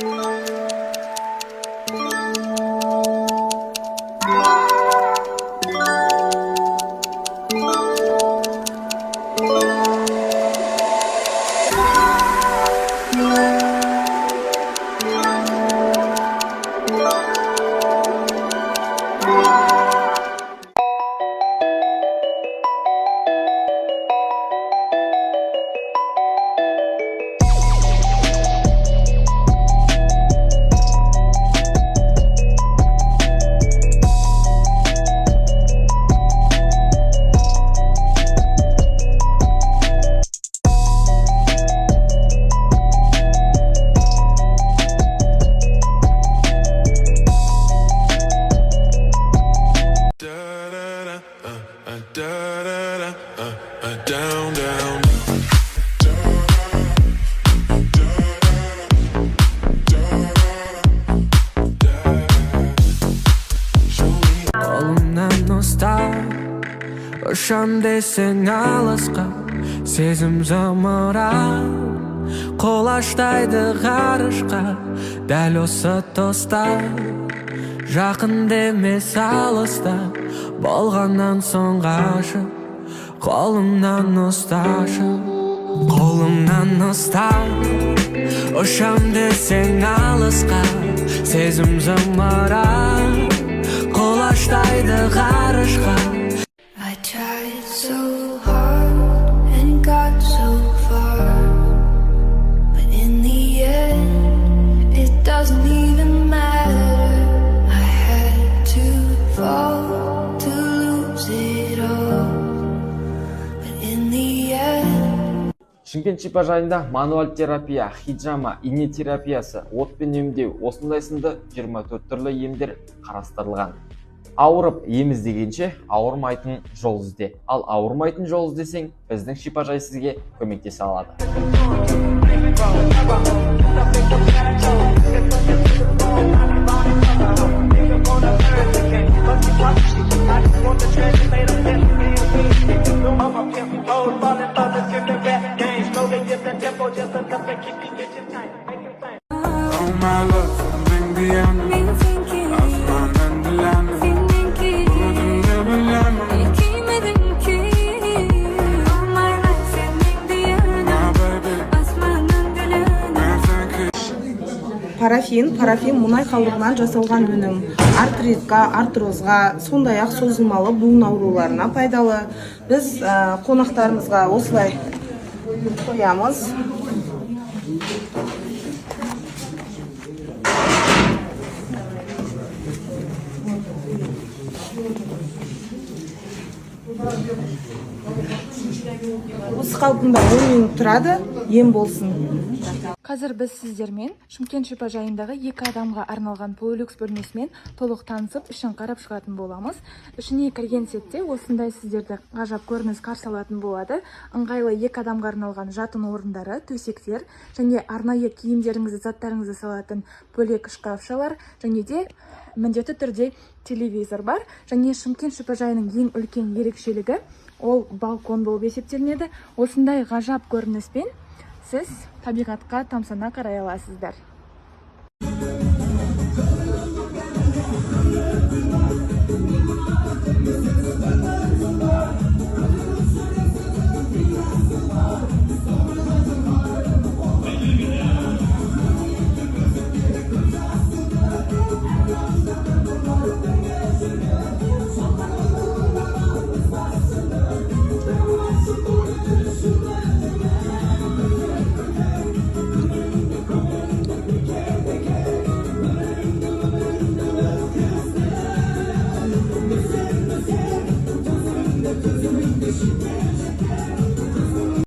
Down, down. Қолымнан ұстап ұшам десең алысқа, сезім зымырап қолаштайды ғарышқа. Дәл осы тоста жақын демес алыста, болғаннан соң ғашық. Қолымнан ұсташы, қолымнан ұстап ұшам десең алысқа, сезім зымырап қолаштайды ғарышқа. I tried so hard and got so far, but in the end it doesn't even matter. I had to fall to lose it all, but in the end. Шымкент шипажайында мануаль терапия, хиджама, ине терапиясы, отпен емдеу, осындай сынды 24 түрлі емдер қарастырылған. Ауырып ем іздегенше ауырмайтын жол ізде. Ал ауырмайтын жол іздесең, біздің шипажай сізге көмектесе алады. Oh my love, something beyond me. Asman and the land. Парафин мұнай қалдығынан жасалған өнім. Артритқа, артрозға, сондай-ақ созылмалы буын ауруларына пайдалы. Біз қонақтарымызға осылай қоямыз. Осы қалпында 10 минут тұрады, ем болсын. Қазір біз сіздермен Шымкент шипажайындағы 2 адамға арналған полулюкс бөлмесімен толық танысып, ішін қарап шығатын боламыз. Ішіне кірген сәтте осындай сіздерді ғажап көрініс қарсы алатын болады. Ыңғайлы 2 адамға арналған жатын орындары, төсектер және арнайы киімдеріңізді, заттарыңызды салатын бөлек шкафшалар, және де міндетті түрде телевизор бар. Және Шымкент шипажайының ең үлкен ерекшелігі ол балкон болып есептелінеді. Осындай ғажап көрініспен сіз табиғатқа тамсана қарай аласыздар.